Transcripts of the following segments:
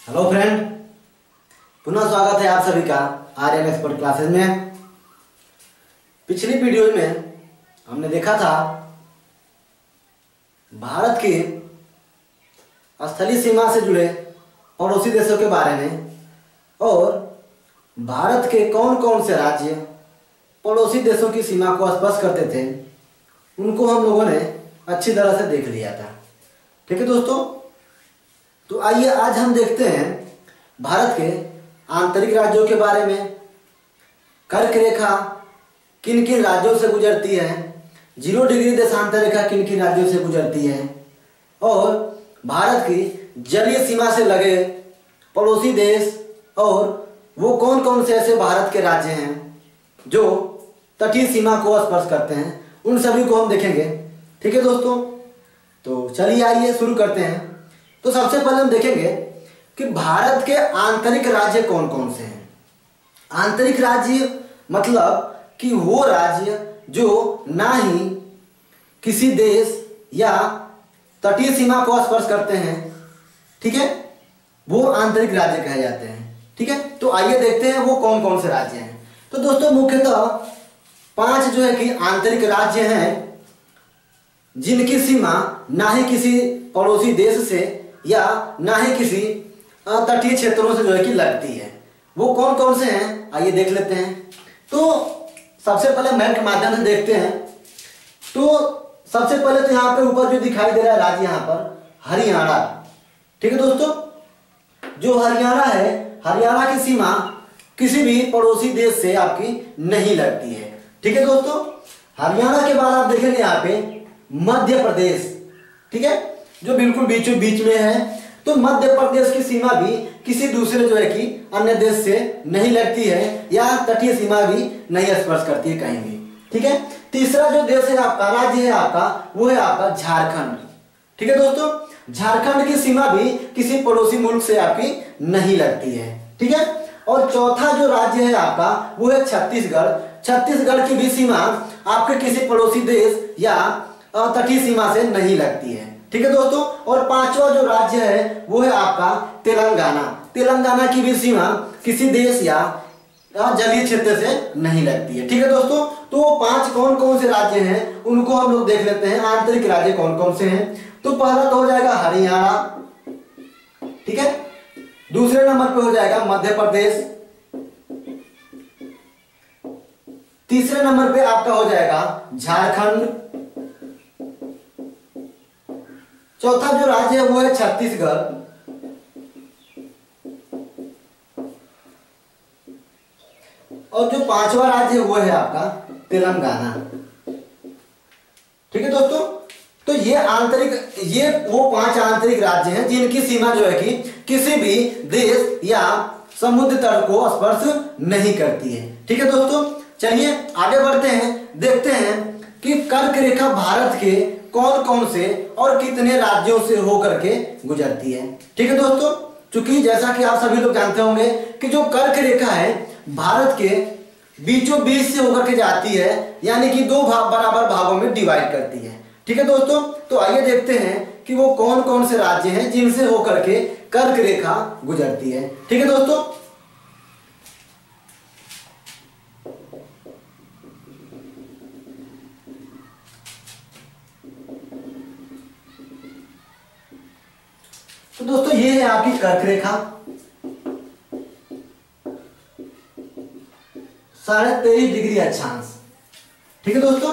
Hello friend, पुनः स्वागत है आप सभी का आर्यन एक्सपर्ट क्लासेस में। पिछली वीडियो में हमने देखा था भारत की स्थलीय सीमा से जुड़े पड़ोसी देशों के बारे में और भारत के कौन कौन से राज्य पड़ोसी देशों की सीमा को स्पर्श करते थे, उनको हम लोगों ने अच्छी तरह से देख लिया था। ठीक है दोस्तों, तो आइए आज हम देखते हैं भारत के आंतरिक राज्यों के बारे में। कर्क रेखा किन किन राज्यों से गुजरती है, 0 डिग्री देशांतर रेखा किन किन राज्यों से गुजरती है और भारत की जलीय सीमा से लगे पड़ोसी देश और वो कौन कौन से ऐसे भारत के राज्य हैं जो तटीय सीमा को स्पर्श करते हैं, उन सभी को हम देखेंगे। ठीक है दोस्तों, तो चलिए आइए शुरू करते हैं। तो सबसे पहले हम देखेंगे कि भारत के आंतरिक राज्य कौन कौन से हैं। आंतरिक राज्य मतलब कि वो राज्य जो ना ही किसी देश या तटीय सीमा को स्पर्श करते हैं, ठीक है, वो आंतरिक राज्य कहे जाते हैं। ठीक है, तो आइए देखते हैं वो कौन कौन से राज्य हैं। तो दोस्तों मुख्यतः 5 जो है कि आंतरिक राज्य हैं जिनकी सीमा ना ही किसी पड़ोसी देश से या ना ही किसी तटीय क्षेत्रों से जो है कि लगती है। वो कौन कौन से हैं आइए देख लेते हैं। तो सबसे पहले मैप के माध्यम से देखते हैं। तो सबसे पहले तो यहाँ पे ऊपर जो दिखाई दे रहा है राज्य, यहाँ पर हरियाणा। ठीक है दोस्तों, जो हरियाणा है, हरियाणा की सीमा किसी भी पड़ोसी देश से आपकी नहीं लगती है। ठीक है दोस्तों, हरियाणा के बाद आप देखेंगे यहाँ पे मध्य प्रदेश, ठीक है, जो बिल्कुल बीचों बीच में है। तो मध्य प्रदेश की सीमा भी किसी दूसरे जो है कि अन्य देश से नहीं लगती है या तटीय सीमा भी नहीं स्पर्श करती है कहीं भी। ठीक है, तीसरा जो देश है आपका, राज्य है आपका, वो है आपका झारखंड। ठीक है दोस्तों, झारखंड की सीमा भी किसी पड़ोसी मुल्क से आपकी नहीं लगती है। ठीक है, और चौथा जो राज्य है आपका वो है छत्तीसगढ़। छत्तीसगढ़ की भी सीमा आपके किसी पड़ोसी देश या तटीय सीमा से नहीं लगती है। ठीक है दोस्तों, और 5वां जो राज्य है वो है आपका तेलंगाना। तेलंगाना की भी सीमा किसी देश या जलीय क्षेत्र से नहीं लगती है। ठीक है दोस्तों, तो 5 कौन कौन से राज्य हैं उनको हम लोग देख लेते हैं, आंतरिक राज्य कौन कौन से हैं। तो पहला तो हो जाएगा हरियाणा, ठीक है, दूसरे नंबर पे हो जाएगा मध्य प्रदेश, तीसरे नंबर पे आपका हो जाएगा झारखंड, चौथा जो राज्य है वो है छत्तीसगढ़, और जो 5वां राज्य है वो है आपका तेलंगाना। ठीक है दोस्तों, तो ये वो 5 आंतरिक राज्य हैं जिनकी सीमा जो है कि किसी भी देश या समुद्र तट को स्पर्श नहीं करती है। ठीक है दोस्तों, चलिए आगे बढ़ते हैं, देखते हैं कि कर्क रेखा भारत के कौन कौन से और कितने राज्यों से होकर के गुजरती है। ठीक है दोस्तों, चूंकि जैसा कि आप सभी लोग जानते होंगे कि जो कर्क रेखा है भारत के बीचों बीच से होकर के जाती है, यानी कि 2 बराबर भागों में डिवाइड करती है। ठीक है दोस्तों, तो आइए देखते हैं कि वो कौन कौन से राज्य हैं जिनसे होकर के कर्क रेखा गुजरती है। ठीक है दोस्तों, तो दोस्तों ये है आपकी कर्क रेखा, 23.5 डिग्री अक्षांश। ठीक है दोस्तों,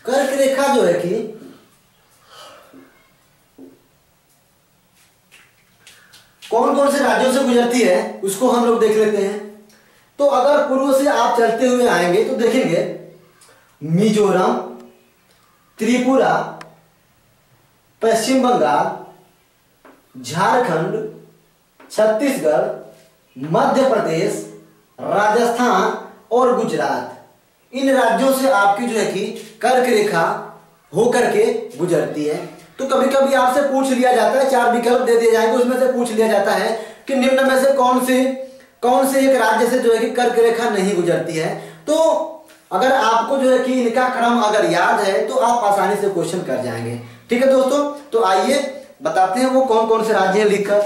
कर्क रेखा जो है कि कौन कौन से राज्यों से गुजरती है उसको हम लोग देख लेते हैं। तो अगर पूर्व से आप चलते हुए आएंगे तो देखेंगे मिजोरम, त्रिपुरा, पश्चिम बंगाल, झारखंड, छत्तीसगढ़, मध्य प्रदेश, राजस्थान और गुजरात, इन राज्यों से आपकी जो है कि कर्क रेखा होकर के गुजरती है। तो कभी कभी आपसे पूछ लिया जाता है, 4 विकल्प दे दिए जाएंगे, उसमें से पूछ लिया जाता है कि निम्न में से कौन से एक राज्य से जो है कि कर्क रेखा नहीं गुजरती है। तो अगर आपको जो है कि इनका क्रम अगर याद है तो आप आसानी से क्वेश्चन कर जाएंगे। ठीक है दोस्तों, तो आइए बताते हैं वो कौन कौन से राज्य हैं लिखकर।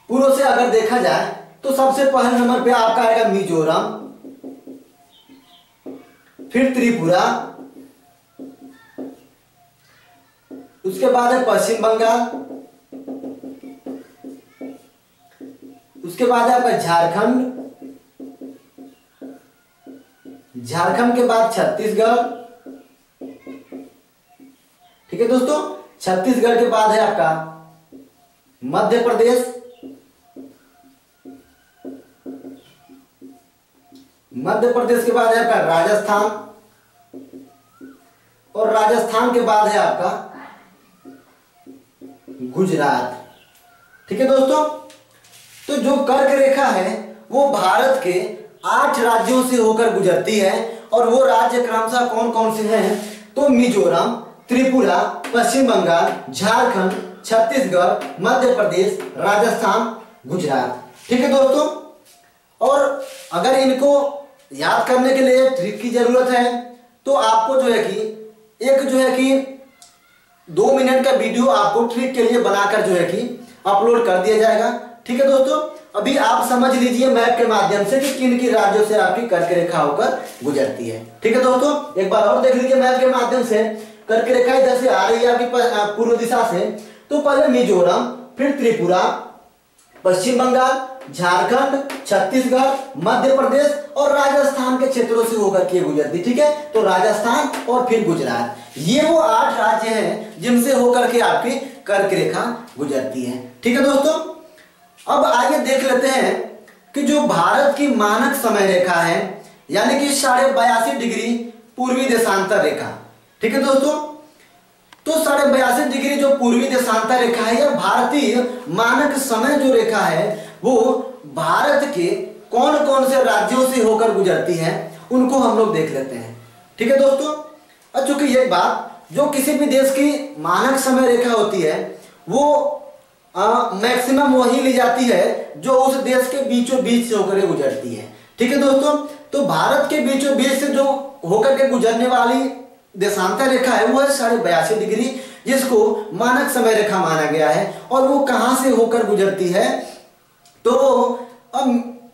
पूर्व से अगर देखा जाए तो सबसे पहले नंबर पे आपका आएगा मिजोरम, फिर त्रिपुरा, उसके बाद है पश्चिम बंगाल, उसके बाद है आपका झारखंड, झारखंड के बाद छत्तीसगढ़, ठीक है दोस्तों। छत्तीसगढ़ के बाद है आपका मध्य प्रदेश, मध्य प्रदेश के बाद है आपका राजस्थान, और राजस्थान के बाद है आपका गुजरात, ठीक है दोस्तों। तो जो कर्क रेखा है वो भारत के 8 राज्यों से होकर गुजरती है, और वो राज्य क्रमशः कौन कौन से हैं, तो मिजोरम, त्रिपुरा, पश्चिम बंगाल, झारखंड, छत्तीसगढ़, मध्य प्रदेश, राजस्थान, गुजरात, ठीक है दोस्तों। और अगर इनको याद करने के लिए ट्रिक की जरूरत है तो आपको जो है कि 2 मिनट का वीडियो आपको ट्रिक के लिए बनाकर जो है कि अपलोड कर दिया जाएगा, ठीक है दोस्तों। अभी आप समझ लीजिए मैप के माध्यम से कि किन किन राज्यों से आपकी कर्क रेखा होकर गुजरती है, ठीक है दोस्तों। एक बार और देख लीजिए मैप के माध्यम से, कर्क रेखा इधर से आ रही है आपकी पूर्व दिशा से, तो पहले मिजोरम, फिर त्रिपुरा, पश्चिम बंगाल, झारखंड, छत्तीसगढ़, मध्य प्रदेश और राजस्थान के क्षेत्रों से होकर के गुजरती, ठीक है। तो राजस्थान और फिर गुजरात, ये वो 8 राज्य हैं जिनसे होकर के आपकी कर्क रेखा गुजरती है, ठीक है दोस्तों। अब आइए देख लेते हैं कि जो भारत की मानक समय रेखा है, यानी कि 82.5 डिग्री पूर्वी देशांतर रेखा, ठीक है दोस्तों। तो 82.5 डिग्री जो पूर्वी देशांतर रेखा है, यह भारतीय मानक समय जो रेखा है वो भारत के कौन कौन से राज्यों से होकर गुजरती है, उनको हम लोग देख लेते हैं, ठीक है दोस्तों। और चूंकि एक बात, जो किसी भी देश की मानक समय रेखा होती है वो मैक्सिमम वही ली जाती है जो उस देश के बीचों बीच से होकर गुजरती है, ठीक है दोस्तों। तो भारत के बीचों बीच से जो होकर के गुजरने वाली देशांतर रेखा है वो है 82.5 डिग्री, जिसको मानक समय रेखा माना गया है। और वो कहां से होकर गुजरती है, तो वो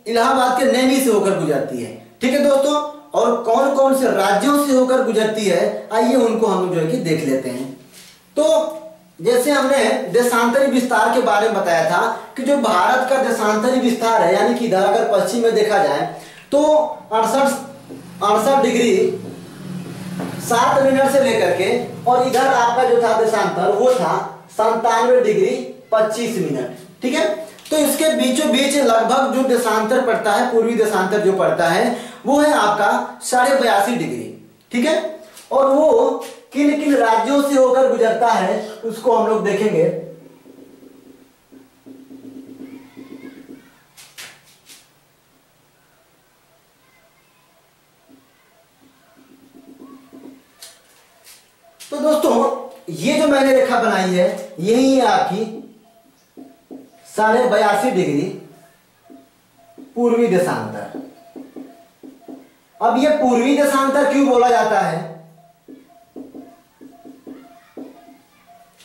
इलाहाबाद के नैनी से होकर गुजरती है, ठीक है दोस्तों। और कौन कौन से राज्यों से होकर गुजरती है, आइए उनको हम जो है कि देख लेते हैं। तो जैसे हमने देशांतरी विस्तार के बारे में बताया था कि जो भारत का देशांतरी विस्तार है, यानी कि इधर अगर पश्चिम में देखा जाए तो 68 डिग्री 7 मिनट से लेकर के, और इधर आपका जो था देशांतर वो था 97 डिग्री 25 मिनट, ठीक है। तो इसके बीचों बीच लगभग जो देशांतर पड़ता है, पूर्वी देशांतर जो पड़ता है वो है आपका 82.5 डिग्री, ठीक है। और वो किन किन राज्यों से होकर गुजरता है उसको हम लोग देखेंगे। तो दोस्तों ये जो मैंने रेखा बनाई है यही है आपकी 82.5 डिग्री पूर्वी देशांतर। अब ये पूर्वी देशांतर क्यों बोला जाता है,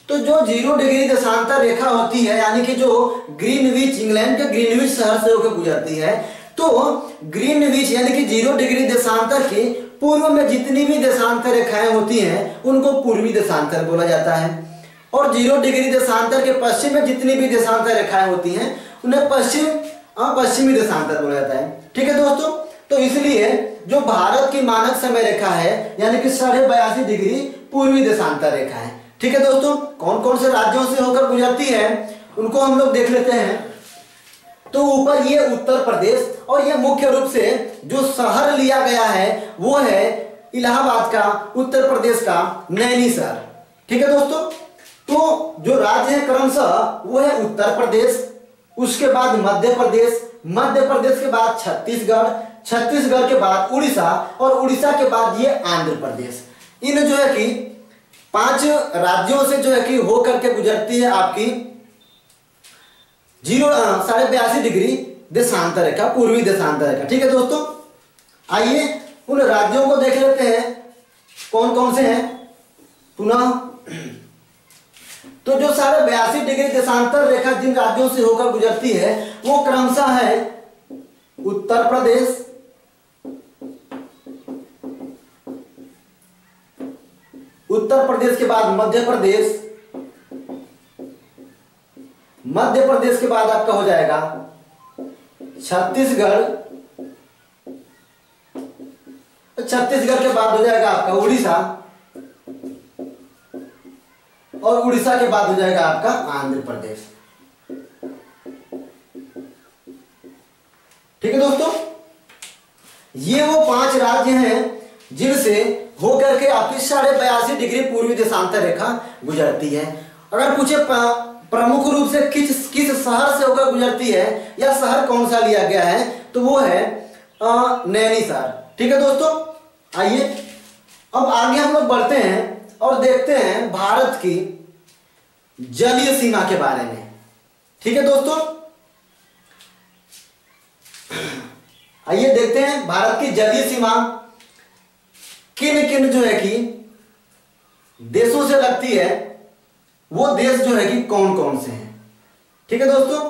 तो जो 0 डिग्री देशांतर रेखा होती है, यानी कि जो ग्रीनविच, इंग्लैंड के ग्रीनविच शहर से होकर गुजरती है, तो ग्रीनविच यानी कि 0 डिग्री देशांतर के पूर्व में जितनी भी देशांतर रेखाएं होती हैं उनको पूर्वी देशांतर बोला जाता है, और 0 डिग्री देशांतर के पश्चिम में जितनी भी देशांतर रेखाएं होती हैं उन्हें पश्चिमी देशांतर बोला जाता है, ठीक है दोस्तों। तो इसलिए जो भारत की मानक समय रेखा है यानी कि 82.5 डिग्री पूर्वी देशांतर रेखा है, ठीक है दोस्तों। कौन कौन से राज्यों से होकर गुजरती है उनको हम लोग देख लेते हैं। तो ऊपर ये उत्तर प्रदेश, और ये मुख्य रूप से जो शहर लिया गया है वो है इलाहाबाद का, उत्तर प्रदेश का नैनी शहर, ठीक है दोस्तों। तो जो राज्य है क्रमशः वो है उत्तर प्रदेश, उसके बाद मध्य प्रदेश, मध्य प्रदेश के बाद छत्तीसगढ़, छत्तीसगढ़ के बाद उड़ीसा, और उड़ीसा के बाद ये आंध्र प्रदेश। इन जो है कि 5 राज्यों से जो है कि होकर के गुजरती है आपकी 82.5 डिग्री देशांतर रेखा, पूर्वी देशांतर रेखा, ठीक है दोस्तों। आइए उन राज्यों को देख लेते हैं कौन कौन से हैं। पुनः तो जो साढ़े 82 डिग्री देशांतर रेखा जिन राज्यों से होकर गुजरती है वो क्रमशः है उत्तर प्रदेश, उत्तर प्रदेश के बाद मध्य प्रदेश, मध्य प्रदेश के बाद आपका हो जाएगा छत्तीसगढ़, छत्तीसगढ़ के बाद हो जाएगा आपका उड़ीसा, और उड़ीसा के बाद हो जाएगा आपका आंध्र प्रदेश। ठीक है दोस्तों, ये वो 5 राज्य हैं जिनसे होकर के आपकी 82.5 डिग्री पूर्वी देशांतर रेखा गुजरती है। अगर पूछे प्रमुख रूप से किस शहर से होकर गुजरती है या शहर कौन सा लिया गया है, तो वो है नैनीताल। ठीक है दोस्तों, आइए अब आगे हम लोग बढ़ते हैं और देखते हैं भारत की जलीय सीमा के बारे में। ठीक है दोस्तों, आइए देखते हैं भारत की जलीय सीमा किन किन जो है कि देशों से लगती है, वो देश जो है कि कौन कौन से हैं। ठीक है दोस्तों,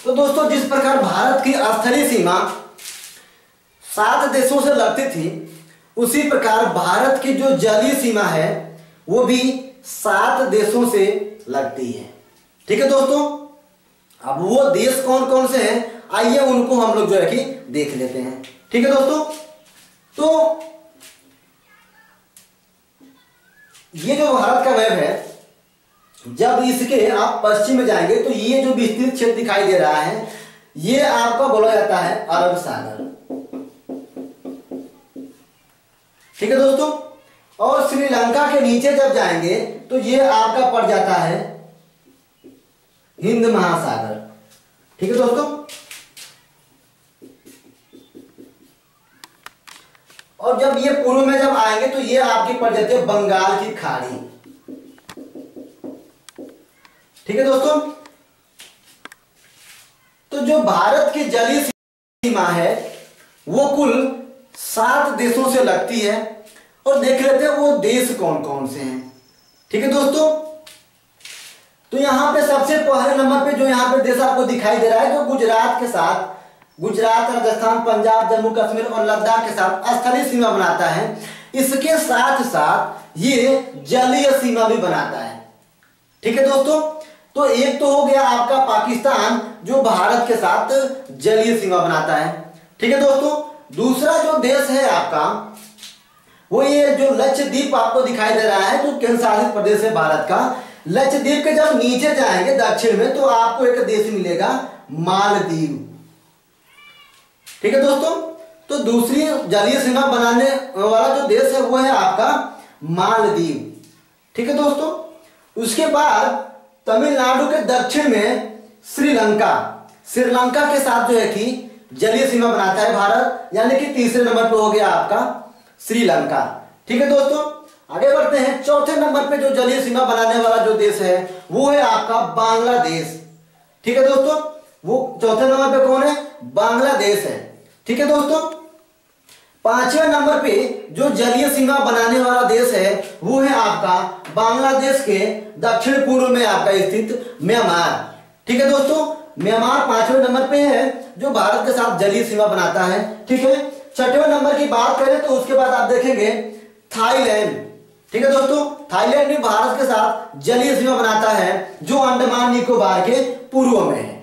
तो दोस्तों जिस प्रकार भारत की स्थलीय सीमा 7 देशों से लगती थी, उसी प्रकार भारत की जो जलीय सीमा है वो भी 7 देशों से लगती है। ठीक है दोस्तों, अब वो देश कौन कौन से हैं, आइए उनको हम लोग जो है कि देख लेते हैं। ठीक है दोस्तों, तो ये जो भारत का मैप है, जब इसके आप पश्चिम में जाएंगे तो ये जो विस्तृत क्षेत्र दिखाई दे रहा है, ये आपका बोला जाता है अरब सागर। ठीक है दोस्तों, और श्रीलंका के नीचे जब जाएंगे तो ये आपका पड़ जाता है हिंद महासागर। ठीक है दोस्तों, और जब ये पूर्व में जब आएंगे तो ये आपकी पड़ जाती है बंगाल की खाड़ी। ठीक है दोस्तों, तो जो भारत की जलीय सीमा है वो कुल 7 देशों से लगती है, और देख लेते हैं वो देश कौन कौन से हैं। ठीक है दोस्तों, तो यहां पे सबसे पहले नंबर पे जो यहां पे देश आपको दिखाई दे रहा है, जो गुजरात के साथ, गुजरात, राजस्थान, पंजाब, जम्मू कश्मीर और लद्दाख के साथ स्थलीय सीमा बनाता है, इसके साथ साथ ये जलीय सीमा भी बनाता है। ठीक है दोस्तों, तो एक तो हो गया आपका पाकिस्तान जो भारत के साथ जलीय सीमा बनाता है। ठीक है दोस्तों, दूसरा जो देश है आपका वो ये जो लक्षद्वीप आपको दिखाई दे रहा है, जो केंद्र शासित प्रदेश है भारत का। लक्षद्वीप के जब नीचे जाएंगे दक्षिण में तो आपको एक देश मिलेगा मालदीव। ठीक है दोस्तों, तो दूसरी जलीय सीमा बनाने वाला जो देश है वो है आपका मालदीव। ठीक है दोस्तों, उसके बाद तमिलनाडु के दक्षिण में श्रीलंका, श्रीलंका के साथ जो है कि जलीय सीमा बनाता है भारत, यानी कि तीसरे नंबर पर हो गया आपका श्रीलंका। ठीक है दोस्तों, आगे बढ़ते हैं। चौथे नंबर पे जो जलीय सीमा बनाने वाला जो देश है वो है आपका बांग्लादेश। ठीक है दोस्तों, वो चौथे नंबर पे कौन है, बांग्लादेश है। ठीक है दोस्तों, पांचवें नंबर पे जो जलीय सीमा बनाने वाला देश है वो है आपका बांग्लादेश के दक्षिण पूर्व में आपका स्थित म्यांमार। ठीक है दोस्तों, म्यांमार पांचवें नंबर पे है जो भारत के साथ जलीय सीमा बनाता है। ठीक है, छठवें नंबर की बात करें तो उसके बाद आप देखेंगे थाईलैंड। ठीक है दोस्तों, थाईलैंड भी भारत के साथ जलीय सीमा बनाता है जो अंडमान निकोबार के पूर्व में है।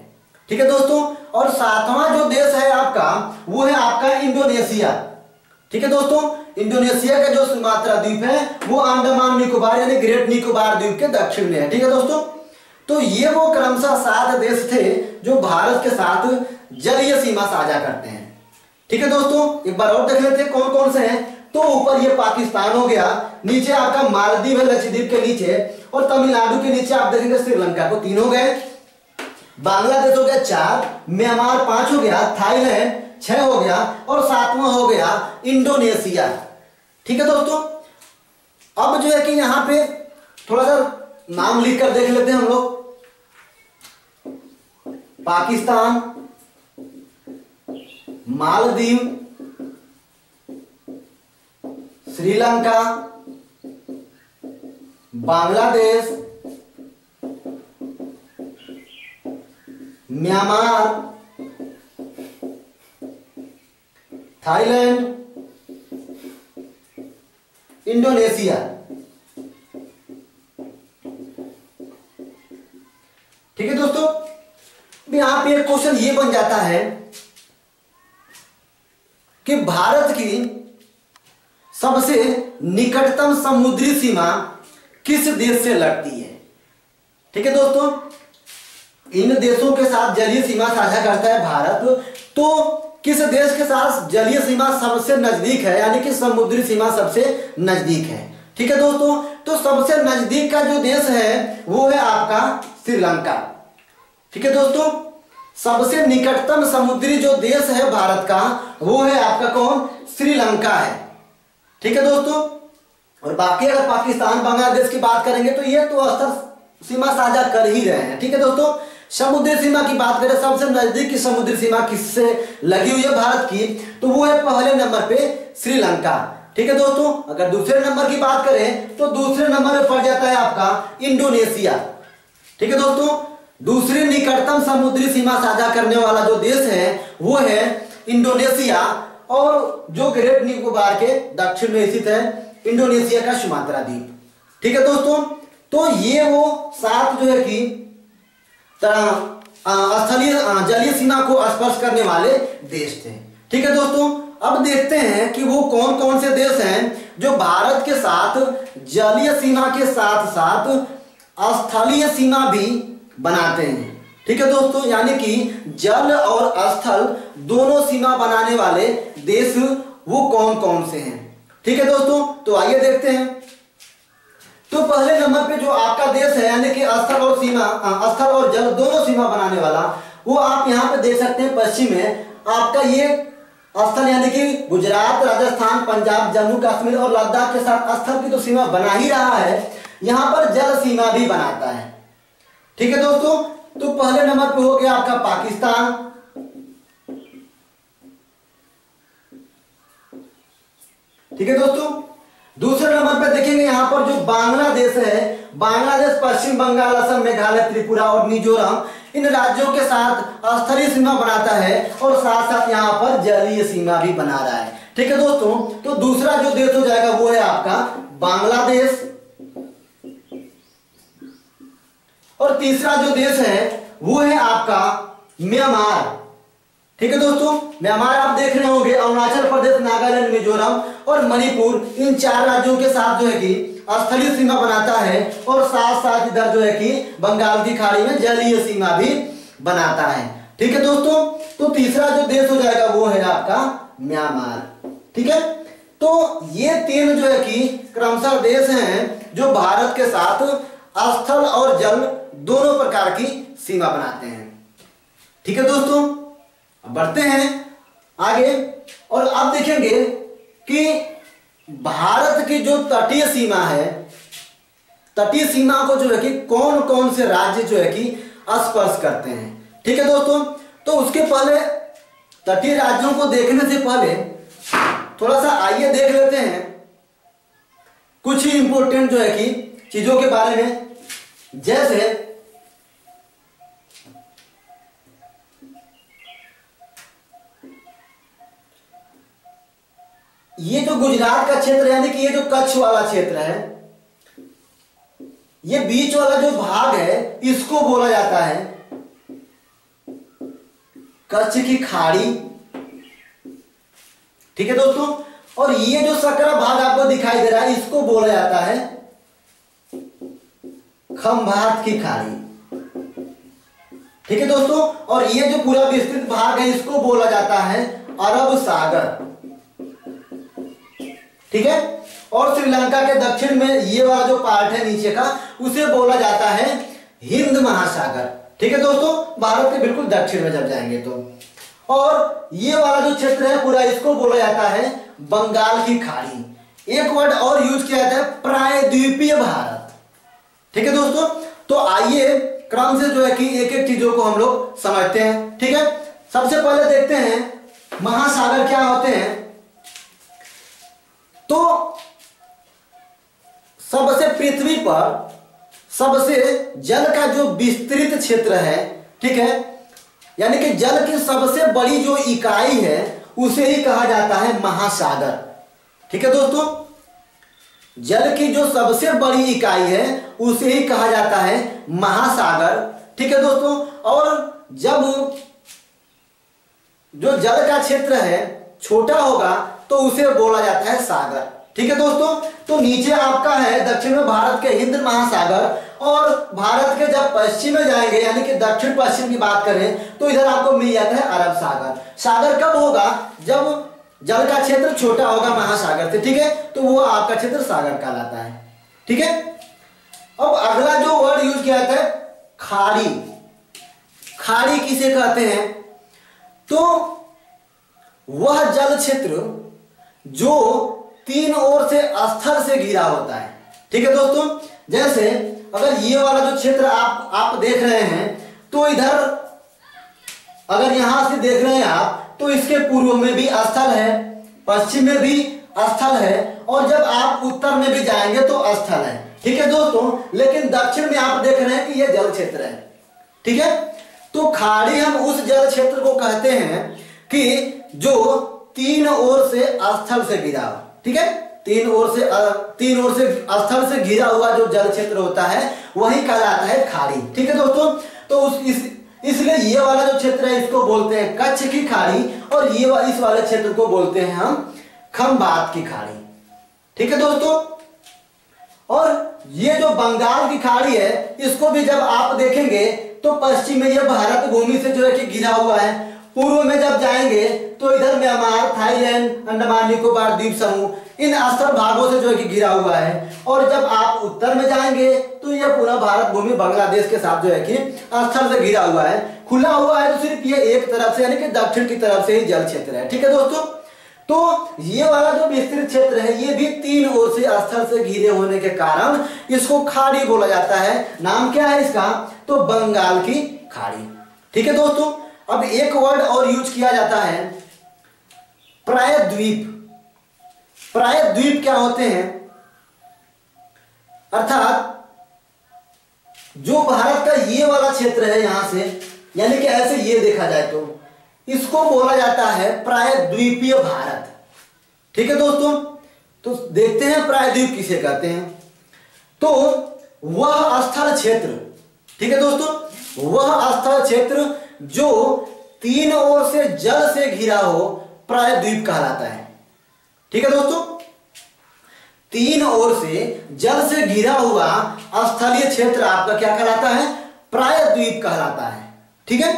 ठीक है दोस्तों, और सातवां जो देश है आपका वो है आपका इंडोनेशिया। ठीक है दोस्तों, इंडोनेशिया का जो सुमात्रा द्वीप है वो अंडमान निकोबार यानी ग्रेट निकोबार द्वीप के दक्षिण में है। ठीक है दोस्तों, तो ये वो क्रमशः 7 देश थे जो भारत के साथ जलीय सीमा साझा करते हैं। ठीक है दोस्तों, एक बार और देख लेते हैं कौन कौन से हैं। तो ऊपर ये पाकिस्तान हो गया, नीचे आपका मालदीव है लक्षद्वीप के नीचे, और तमिलनाडु के नीचे आप देखेंगे श्रीलंका को 3 हो गए, बांग्लादेश हो गया 4, म्यांमार 5 हो गया, थाईलैंड 6 हो गया, और 7वां हो गया इंडोनेशिया। ठीक है दोस्तों, अब जो है कि यहाँ पे थोड़ा सा नाम लिख कर देख लेते हैं हम लोग। Pakistan, Maldives, Sri Lanka, Bangladesh, Myanmar, Thailand, Indonesia. ठीक है दोस्तों, यहां पे एक क्वेश्चन ये बन जाता है कि भारत की सबसे निकटतम समुद्री सीमा किस देश से लगती है। ठीक है दोस्तों, इन देशों के साथ जलीय सीमा साझा करता है भारत, तो किस देश के साथ जलीय सीमा सबसे नजदीक है, यानी कि समुद्री सीमा सबसे नजदीक है। ठीक है दोस्तों, तो सबसे नजदीक का जो देश है वो है आपका श्रीलंका। ठीक है दोस्तों, सबसे निकटतम समुद्री जो देश है भारत का वो है आपका कौन, श्रीलंका है। ठीक है दोस्तों, और बाकी अगर पाकिस्तान बांग्लादेश की बात करेंगे तो ये तो स्तर सीमा साझा कर ही रहे हैं। ठीक है दोस्तों, समुद्री सीमा की बात करें, सबसे नजदीक की समुद्री सीमा किससे लगी हुई है भारत की, तो वो है पहले नंबर पे श्रीलंका। ठीक है दोस्तों, अगर दूसरे नंबर की बात करें तो दूसरे नंबर पे पड़ जाता है आपका इंडोनेशिया। ठीक है दोस्तों, दूसरी निकटतम समुद्री सीमा साझा करने वाला जो देश है वो है इंडोनेशिया, और जो ग्रेट निकोबार के दक्षिण में स्थित है इंडोनेशिया का सुमात्रा द्वीप। ठीक है दोस्तों, तो ये वो 7 जो है कि स्थलीय जलीय सीमा को स्पर्श करने वाले देश थे। ठीक है दोस्तों, अब देखते हैं कि वो कौन कौन से देश हैं जो भारत के साथ जलीय सीमा के साथ साथ स्थलीय सीमा भी बनाते हैं। ठीक है दोस्तों, यानी कि जल और स्थल दोनों सीमा बनाने वाले देश वो कौन कौन से हैं। ठीक है दोस्तों, तो आइए देखते हैं। तो पहले नंबर पे जो आपका देश है, यानी कि स्थल और जल दोनों सीमा बनाने वाला, वो आप यहाँ पे देख सकते हैं पश्चिम में आपका ये स्थल, यानी कि गुजरात, राजस्थान, पंजाब, जम्मू कश्मीर और लद्दाख के साथ स्थल की तो सीमा बना ही रहा है, यहाँ पर जल सीमा भी बनाता है। ठीक है दोस्तों, तो पहले नंबर पे हो गया आपका पाकिस्तान, ठीक है दोस्तों। दूसरे नंबर पे देखेंगे यहाँ पर जो बांग्लादेश है, बांग्लादेश पश्चिम बंगाल, असम, मेघालय, त्रिपुरा और मिजोरम, इन राज्यों के साथ स्थलीय सीमा बनाता है और साथ साथ यहाँ पर जलीय सीमा भी बना रहा है। ठीक है दोस्तों, तो दूसरा जो देश हो जाएगा वो है आपका बांग्लादेश, और तीसरा जो देश है वो है आपका म्यांमार। ठीक है दोस्तों, म्यांमार आप देख रहे होंगे अरुणाचल प्रदेश, नागालैंड, मिजोरम और मणिपुर, इन 4 राज्यों के साथ जो है कि स्थलीय सीमा बनाता है और साथ साथ इधर जो है कि बंगाल की खाड़ी में जलीय सीमा भी बनाता है। ठीक है दोस्तों, तो तीसरा जो देश हो जाएगा वो है आपका म्यांमार। ठीक है, तो ये 3 जो है कि क्रमशः देश हैं जो भारत के साथ स्थल और जल दोनों प्रकार की सीमा बनाते हैं। ठीक है दोस्तों, बढ़ते हैं आगे और अब देखेंगे कि भारत की जो तटीय सीमा है, तटीय सीमा को जो है कि कौन कौन से राज्य जो है कि स्पर्श करते हैं। ठीक है दोस्तों, तो उसके पहले तटीय राज्यों को देखने से पहले थोड़ा सा आइए देख लेते हैं कुछ ही इंपॉर्टेंट जो है कि चीजों के बारे में। जैसे ये जो गुजरात का क्षेत्र है, यानी कि ये जो कच्छ वाला क्षेत्र है, ये बीच वाला जो भाग है इसको बोला जाता है कच्छ की खाड़ी। ठीक है दोस्तों, और ये जो सकरा भाग आपको दिखाई दे रहा है इसको बोला जाता है खंभात की खाड़ी। ठीक है दोस्तों, और ये जो पूरा विस्तृत भाग है इसको बोला जाता है अरब सागर। ठीक है, और श्रीलंका के दक्षिण में ये वाला जो पार्ट है नीचे का उसे बोला जाता है हिंद महासागर। ठीक है दोस्तों, भारत के बिल्कुल दक्षिण में जब जाएंगे तो, और ये वाला जो क्षेत्र है पूरा इसको बोला जाता है बंगाल की खाड़ी। एक वर्ड और यूज किया जाता है प्रायद्वीपीय भारत। ठीक है दोस्तों, तो आइए क्रम से जो है कि एक एक चीजों को हम लोग समझते हैं। ठीक है, सबसे पहले देखते हैं महासागर क्या होते हैं। तो सबसे पृथ्वी पर सबसे जल का जो विस्तृत क्षेत्र है, ठीक है, यानी कि जल की सबसे बड़ी जो इकाई है उसे ही कहा जाता है महासागर। ठीक है दोस्तों, जल की जो सबसे बड़ी इकाई है उसे ही कहा जाता है महासागर। ठीक है दोस्तों, और जब जो जल का क्षेत्र है छोटा होगा तो उसे बोला जाता है सागर। ठीक है दोस्तों, तो नीचे आपका है दक्षिण में भारत के हिंद महासागर, और भारत के जब पश्चिम में जाएंगे यानी कि दक्षिण पश्चिम की बात करें तो इधर आपको मिल जाता है अरब सागर। सागर कब होगा? जब जल का क्षेत्र छोटा होगा महासागर से। ठीक है, तो वो आपका क्षेत्र सागर कहलाता है। ठीक है, अब अगला जो वर्ड यूज किया जाता है खाड़ी। खाड़ी किसे कहते हैं? तो वह जल क्षेत्र जो तीन ओर से स्थल से घिरा होता है। ठीक है दोस्तों, जैसे अगर ये वाला जो क्षेत्र आप देख रहे हैं तो इधर अगर यहां से देख रहे हैं आप तो इसके पूर्व में भी स्थल है, पश्चिम में भी स्थल है, और जब आप उत्तर में भी जाएंगे तो स्थल है। ठीक है दोस्तों, लेकिन दक्षिण में आप देख रहे हैं कि यह जल क्षेत्र है। ठीक है, तो खाड़ी हम उस जल क्षेत्र को कहते हैं कि जो तीन ओर से स्थल से घिरा हो। ठीक है, तीन ओर से स्थल से घिरा हुआ जो जल क्षेत्र होता है वही कहलाता है खाड़ी। ठीक है दोस्तों, तो इसलिए ये वाला जो क्षेत्र है इसको बोलते हैं कच्छ की खाड़ी, और इस वाले क्षेत्र को बोलते हैं हम खंबात की खाड़ी। ठीक है दोस्तों, और ये जो बंगाल की खाड़ी है इसको भी जब आप देखेंगे तो पश्चिम में ये भारत भूमि से जो है कि घिरा हुआ है, पूर्व में जब जाएंगे तो इधर म्यांमार, थाईलैंड, अंडमान निकोबार द्वीप समूह इन स्थल भागों से जो है कि घिरा हुआ है, और जब आप उत्तर में जाएंगे तो यह पूरा भारत भूमि बांग्लादेश के साथ जो है कि स्थल से घिरा हुआ है। खुला हुआ है तो सिर्फ ये एक तरफ से यानी कि दक्षिण की तरफ से ही जल क्षेत्र है। ठीक है दोस्तों, तो ये वाला जो विस्तृत क्षेत्र है ये भी तीन ओर से स्थल से घिरे होने के कारण इसको खाड़ी बोला जाता है। नाम क्या है इसका? तो बंगाल की खाड़ी। ठीक है दोस्तों, अब एक वर्ड और यूज किया जाता है प्रायद्वीप। प्रायद्वीप क्या होते हैं? अर्थात जो भारत का ये वाला क्षेत्र है यहां से, यानी कि ऐसे ये देखा जाए तो इसको बोला जाता है प्रायद्वीपीय भारत। ठीक है दोस्तों, तो देखते हैं प्रायद्वीप किसे कहते हैं। तो वह स्थल क्षेत्र, ठीक है दोस्तों, वह स्थल क्षेत्र जो तीन ओर से जल से घिरा हो प्रायद्वीप कहलाता है। ठीक है दोस्तों, तीन ओर से जल से घिरा हुआ स्थलीय क्षेत्र आपका क्या कहलाता है? प्रायद्वीप कहलाता है। ठीक है,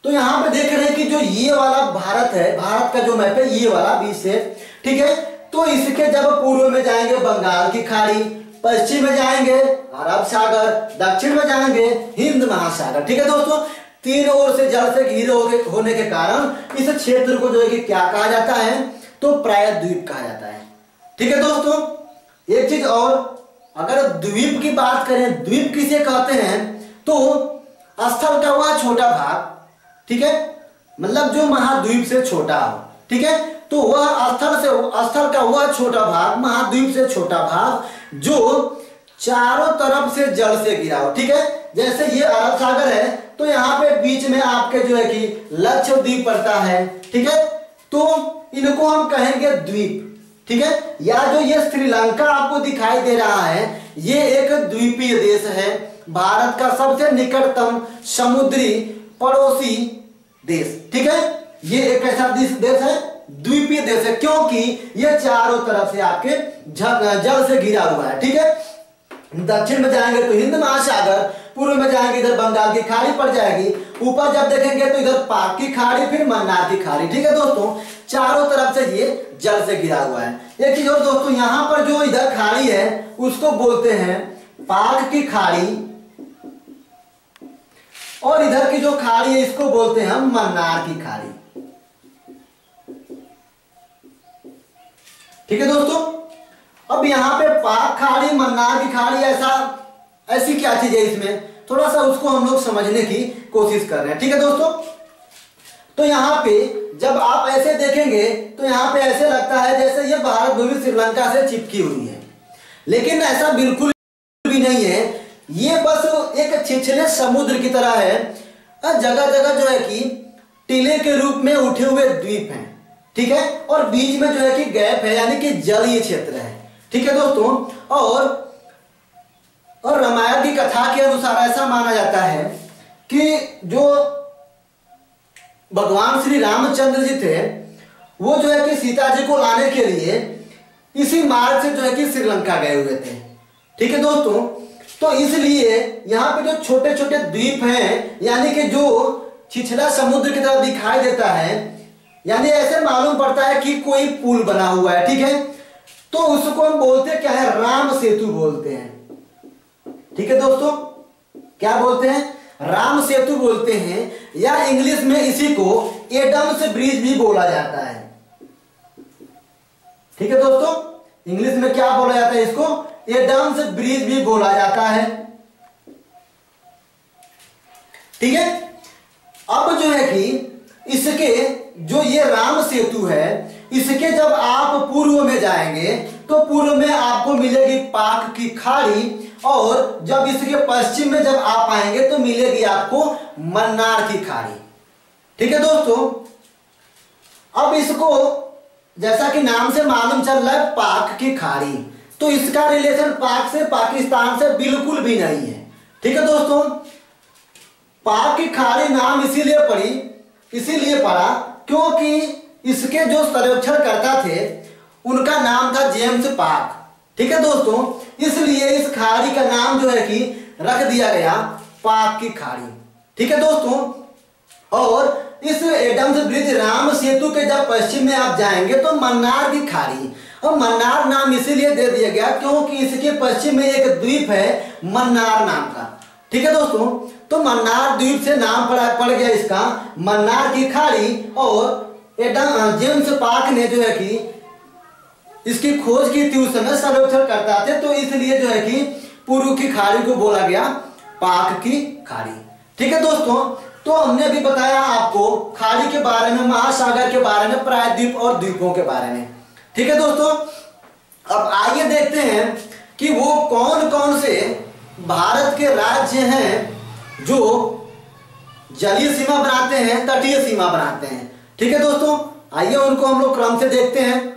तो यहां पे देख रहे हैं कि जो ये वाला भारत है, भारत का जो मैप है ये वाला बीच से, ठीक है, तो इसके जब पूर्व में जाएंगे बंगाल की खाड़ी, पश्चिम में जाएंगे अरब सागर, दक्षिण में जाएंगे हिंद महासागर। ठीक है दोस्तों, तीन ओर से जल से घिरे होने के कारण इस क्षेत्र को जो है कि क्या कहा जाता है? तो प्रायद्वीप कहा जाता है। ठीक है दोस्तों, एक चीज और, अगर द्वीप की बात करें, द्वीप किसे कहते हैं? तो स्थल का वह छोटा भाग, ठीक है, मतलब जो महाद्वीप से छोटा हो। ठीक है, तो वह स्थल का वह छोटा भाग, महाद्वीप से छोटा भाग जो चारों तरफ से जल से घिरा हो। ठीक है, जैसे ये अरब सागर है तो यहाँ पे बीच में आपके जो है कि लक्षद्वीप पड़ता है। ठीक है, तो इनको हम कहेंगे द्वीप। ठीक है, या जो ये श्रीलंका आपको दिखाई दे रहा है ये एक द्वीपीय देश है, भारत का सबसे निकटतम समुद्री पड़ोसी देश। ठीक है, ये एक ऐसा देश है, द्वीपीय देश है, क्योंकि ये चारों तरफ से आपके जल से घिरा हुआ है। ठीक है, दक्षिण में जाएंगे तो हिंद महासागर, पूर्व में जाएंगे इधर बंगाल की खाड़ी पड़ जाएगी, ऊपर जब देखेंगे तो इधर पाक की खाड़ी, फिर मन्नार की खाड़ी। ठीक है दोस्तों, चारों तरफ से ये जल से घिरा हुआ है। एक चीज और दोस्तों, यहाँ पर जो इधर खाड़ी है उसको बोलते हैं पाक की खाड़ी, और इधर की जो खाड़ी है इसको बोलते हैं हम मन्नार की खाड़ी। ठीक है दोस्तों, अब यहाँ पे पाक खाड़ी, मन्नार की खाड़ी ऐसी क्या चीज है इसमें, थोड़ा सा उसको हम लोग समझने की कोशिश कर रहे हैं। ठीक है दोस्तों, तो यहाँ पे जब आप ऐसे देखेंगे तो यहाँ पे ऐसे लगता है जैसे ये भारत भूमि श्रीलंका से चिपकी हुई है, लेकिन ऐसा बिल्कुल भी नहीं है। ये बस एक छिछले समुद्र की तरह है, जगह जगह जो है कि टीले के रूप में उठे हुए द्वीप हैं। ठीक है, और बीच में जो है कि गैप है, यानी कि जलीय क्षेत्र है। ठीक है दोस्तों, और रामायण की कथा के अनुसार ऐसा माना जाता है कि जो भगवान श्री रामचंद्र जी थे वो जो है कि सीता जी को लाने के लिए इसी मार्ग से जो है कि श्रीलंका गए हुए थे। ठीक है दोस्तों, तो इसलिए यहाँ पे जो छोटे छोटे द्वीप हैं, यानी कि जो छिछला समुद्र की तरह दिखाई देता है, यानी ऐसे मालूम पड़ता है कि कोई पुल बना हुआ है। ठीक है, तो उसको हम बोलते क्या है, राम सेतु बोलते हैं। ठीक है दोस्तों, क्या बोलते हैं, राम सेतु बोलते हैं, या इंग्लिश में इसी को एडम्स ब्रिज भी बोला जाता है। ठीक है दोस्तों, इंग्लिश में क्या बोला जाता है, इसको एडम्स ब्रिज भी बोला जाता है। ठीक है, अब जो है कि इसके जो ये राम सेतु है, इसके जब आप पूर्व में जाएंगे तो पूर्व में आपको मिलेगी पाक की खाड़ी, और जब इसके पश्चिम में जब आप आएंगे तो मिलेगी आपको मन्नार की खाड़ी। ठीक है दोस्तों, अब इसको जैसा कि नाम से मालूम चल रहा है पाक की खाड़ी, तो इसका रिलेशन पाक से, पाकिस्तान से बिल्कुल भी नहीं है। ठीक है दोस्तों, पाक की खाड़ी नाम इसीलिए पड़ा क्योंकि इसके जो सर्वेक्षणकर्ता थे उनका नाम था जेम्स पाक। ठीक है दोस्तों, इसलिए इस खाड़ी का नाम जो है कि रख दिया गया पाक की खाड़ी। ठीक है दोस्तों, और इस एडम्स ब्रिज राम सेतु के जब पश्चिम में आप जाएंगे तो मन्नार की खाड़ी, और मन्नार नाम इसीलिए दे दिया गया क्योंकि इसके पश्चिम में एक द्वीप है मन्नार नाम का। ठीक है दोस्तों, तो मन्नार द्वीप से नाम पड़ गया इसका मन्नार की खाड़ी, और जेम्स पाक ने जो है कि इसकी खोज की थी, उस समय सर्वेक्षण करता थे, तो इसलिए जो है कि पूर्व की खाड़ी को बोला गया पाक की खाड़ी। ठीक है दोस्तों, तो हमने भी बताया आपको खाड़ी के बारे में, महासागर के बारे में, प्रायद्वीप और द्वीपों के बारे में। ठीक है दोस्तों, अब आइए देखते हैं कि वो कौन कौन से भारत के राज्य हैं जो जलीय सीमा बनाते हैं, तटीय सीमा बनाते हैं। ठीक है दोस्तों, आइए उनको हम लोग क्रम से देखते हैं।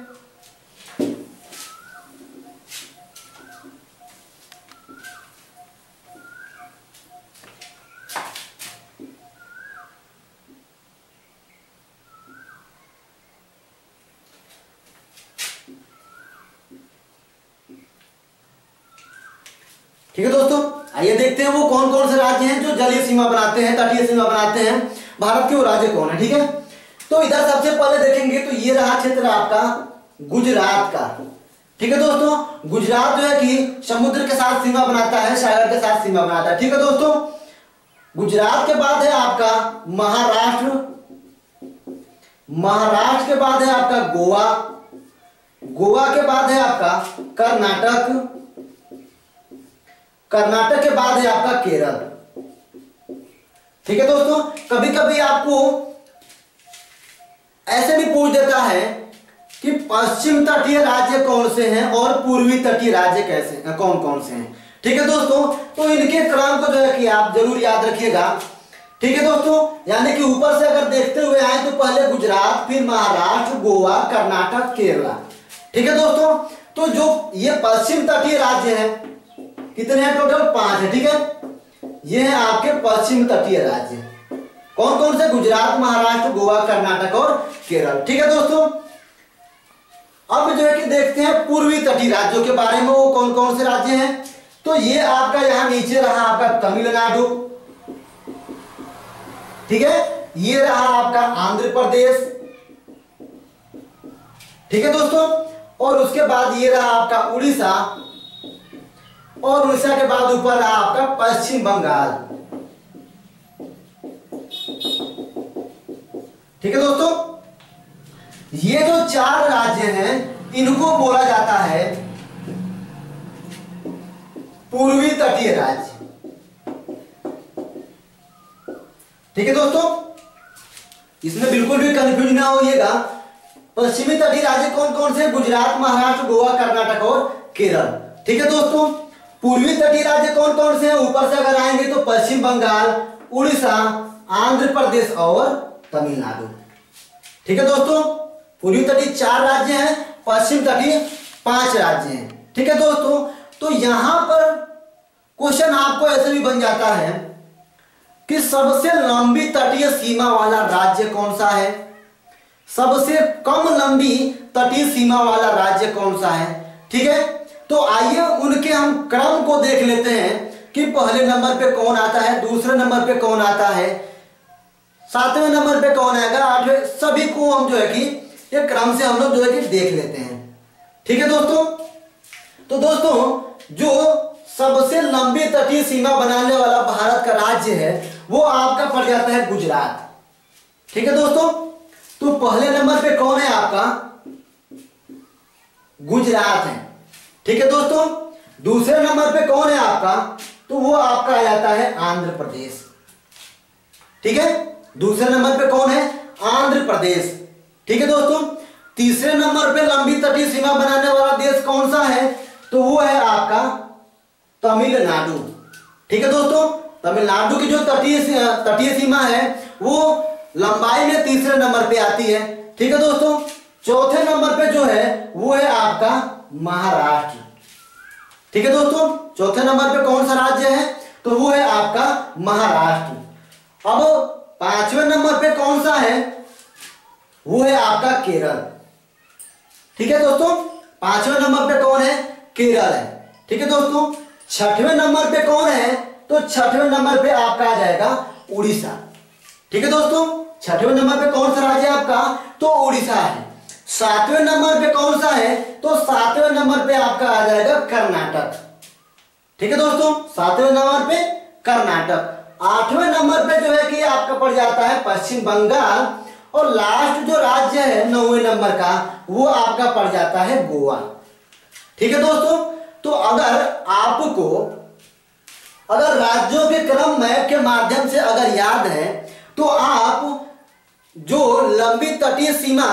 ठीक है दोस्तों, आइए देखते हैं वो कौन कौन से राज्य हैं जो जलीय सीमा बनाते हैं, तटीय सीमा बनाते हैं, भारत के वो राज्य कौन है। ठीक है, तो इधर सबसे पहले देखेंगे तो ये रहा क्षेत्र आपका गुजरात का। ठीक है दोस्तों, गुजरात जो है कि समुद्र के साथ सीमा बनाता है, सागर के साथ सीमा बनाता है। ठीक है दोस्तों, गुजरात के बाद है आपका महाराष्ट्र, महाराष्ट्र के बाद है आपका गोवा, गोवा के बाद है आपका कर्नाटक, कर्नाटक के बाद है आपका केरल। ठीक है दोस्तों, कभी कभी आपको ऐसे भी पूछ देता है कि पश्चिम तटीय राज्य कौन से हैं और पूर्वी तटीय राज्य कैसे कौन कौन से हैं। ठीक है दोस्तों, तो इनके क्रम को जो है कि आप जरूर याद रखिएगा। ठीक है दोस्तों, यानी कि ऊपर से अगर देखते हुए आए तो पहले गुजरात, फिर महाराष्ट्र, गोवा, कर्नाटक, केरला। ठीक है दोस्तों, तो जो ये पश्चिम तटीय राज्य हैं कितने हैं, टोटल 5 है। ठीक है, ये है आपके पश्चिम तटीय राज्य, कौन कौन से, गुजरात, महाराष्ट्र, गोवा, कर्नाटक और केरल। ठीक है दोस्तों, अब जो है कि देखते हैं पूर्वी तटीय राज्यों के बारे में, वो कौन कौन से राज्य हैं। तो ये आपका यहां नीचे रहा आपका तमिलनाडु, ठीक है, ये रहा आपका आंध्र प्रदेश। ठीक है दोस्तों, और उसके बाद ये रहा आपका उड़ीसा, और उड़ीसा के बाद ऊपर रहा आपका पश्चिम बंगाल। ठीक है दोस्तों, ये जो 4 राज्य हैं इनको बोला जाता है पूर्वी तटीय राज्य। ठीक है दोस्तों, इसमें बिल्कुल भी कंफ्यूज ना होइएगा। पश्चिमी तटीय राज्य कौन कौन से? गुजरात, महाराष्ट्र, गोवा, कर्नाटक और केरल। ठीक है दोस्तों, पूर्वी तटीय राज्य कौन कौन से हैं? ऊपर से अगर आएंगे तो पश्चिम बंगाल, उड़ीसा, आंध्र प्रदेश और तमिलनाडु। ठीक है दोस्तों, पूर्वी तटीय 4 राज्य हैं, पश्चिम तटीय 5 राज्य हैं। ठीक है दोस्तों, तो यहां पर क्वेश्चन आपको ऐसे भी बन जाता है कि सबसे लंबी तटीय सीमा वाला राज्य कौन सा है, सबसे कम लंबी तटीय सीमा वाला राज्य कौन सा है। ठीक है, तो आइए उनके हम क्रम को देख लेते हैं कि पहले नंबर पे कौन आता है, दूसरे नंबर पे कौन आता है, 7वें नंबर पे कौन आएगा, 8वें, सभी को हम जो है कि ये क्रम से हम लोग जो है कि देख लेते हैं। ठीक है दोस्तों, तो दोस्तों जो सबसे लंबी तटीय सीमा बनाने वाला भारत का राज्य है वो आपका पड़ जाता है गुजरात। ठीक है दोस्तों, तो पहले नंबर पे कौन है आपका? गुजरात है। ठीक है दोस्तों, दूसरे नंबर पे कौन है आपका? तो वो आपका आ जाता है आंध्र प्रदेश। ठीक है, दूसरे नंबर पे कौन है? आंध्र प्रदेश। ठीक है दोस्तों, तीसरे नंबर पे लंबी तटीय सीमा बनाने वाला देश कौन सा है? तो वो है आपका तमिलनाडु। ठीक है दोस्तों, तमिलनाडु की जो तटीय सीमा है वो लंबाई में तीसरे नंबर पे आती है। ठीक है दोस्तों, चौथे नंबर पे जो है वो है आपका महाराष्ट्र। ठीक है दोस्तों, चौथे नंबर पे कौन सा राज्य है? तो वो है आपका महाराष्ट्र। अब 5वें नंबर पे कौन सा है? वो है आपका केरल। ठीक है दोस्तों, 5वें नंबर पे कौन है? केरल है। ठीक है दोस्तों, 6वें नंबर पे कौन है? तो 6वें नंबर पे आपका आ जाएगा उड़ीसा। ठीक है दोस्तों, 6वें नंबर पे कौन सा राज्य है आपका? तो उड़ीसा है। 7वें नंबर पे कौन सा है? तो 7वें नंबर पे आपका आ जाएगा कर्नाटक। ठीक है दोस्तों, 7वें नंबर पे कर्नाटक। 8वें नंबर पे जो है कि आपका पड़ जाता है पश्चिम बंगाल, और लास्ट जो राज्य है 9वें नंबर का वो आपका पड़ जाता है गोवा। ठीक है दोस्तों, तो अगर राज्यों के क्रम मैप के माध्यम से अगर याद है तो आप जो लंबी तटीय सीमा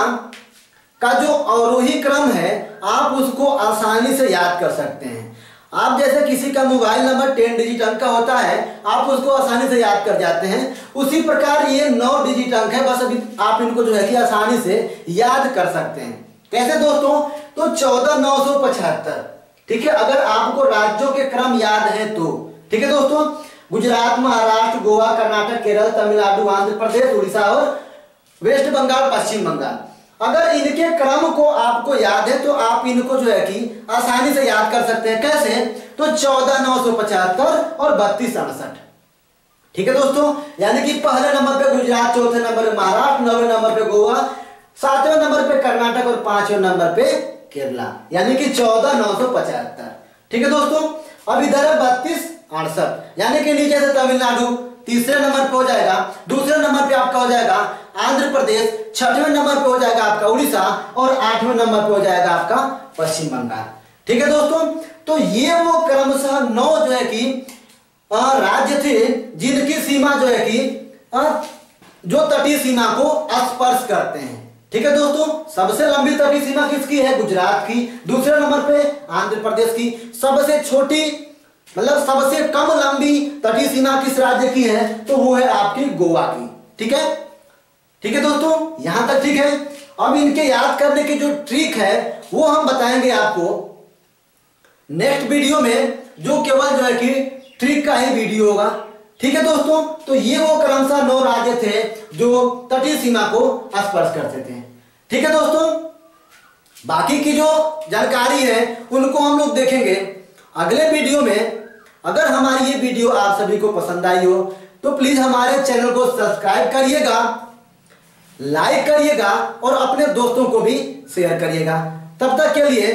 का जो अवरोही क्रम है आप उसको आसानी से याद कर सकते हैं। आप जैसे किसी का मोबाइल नंबर 10 डिजिट अंक का होता है आप उसको आसानी से याद कर जाते हैं, उसी प्रकार ये 9 डिजिट अंक है, बस अभी आप इनको जो है कि आसानी से याद कर सकते हैं। कैसे दोस्तों? तो 14,975। ठीक है, अगर आपको राज्यों के क्रम याद है तो। ठीक है दोस्तों, गुजरात, महाराष्ट्र, गोवा, कर्नाटक, केरल, तमिलनाडु, आंध्र प्रदेश, उड़ीसा और वेस्ट बंगाल, पश्चिम बंगाल, अगर इनके क्रम को आपको याद है तो आप इनको जो है कि आसानी से याद कर सकते हैं। कैसे? तो 14,975 और 32,68। ठीक है दोस्तों, यानी कि पहले नंबर पे गुजरात, चौथे नंबर पे महाराष्ट्र, 9वें नंबर पे गोवा, 7वें नंबर पे कर्नाटक और 5वें नंबर पे केरला, यानी कि 14,975। ठीक है दोस्तों, अब इधर है 32,68, यानी कि नीचे से तमिलनाडु तीसरे नंबर पे हो जाएगा, दूसरे नंबर पे आपका हो जाएगा आंध्र प्रदेश, 6वें नंबर पे हो जाएगा आपका उड़ीसा और 8वें नंबर पे हो जाएगा आपका पश्चिम बंगाल। ठीक है दोस्तों, तो ये वो क्रमशः 9 जो है कि राज्य थे जिनकी सीमा जो है कि जो तटीय सीमा को स्पर्श करते हैं। ठीक है दोस्तों, सबसे लंबी तटीय सीमा किसकी है? गुजरात की। दूसरे नंबर पे आंध्र प्रदेश की। सबसे छोटी मतलब सबसे कम लंबी तटीय सीमा किस राज्य की है? तो वो है आपकी गोवा की। ठीक है, ठीक है दोस्तों, यहां तक ठीक है। अब इनके याद करने की जो ट्रिक है वो हम बताएंगे आपको नेक्स्ट वीडियो में, जो केवल जो है कि ट्रिक का ही वीडियो होगा। ठीक है दोस्तों, तो ये वो क्रमशः 9 राज्य थे जो तटीय सीमा को स्पर्श करते थे। ठीक है दोस्तों, बाकी की जो जानकारी है उनको हम लोग देखेंगे अगले वीडियो में। अगर हमारी ये वीडियो आप सभी को पसंद आई हो तो प्लीज हमारे चैनल को सब्सक्राइब करिएगा, लाइक करिएगा और अपने दोस्तों को भी शेयर करिएगा। तब तक के लिए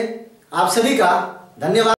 आप सभी का धन्यवाद।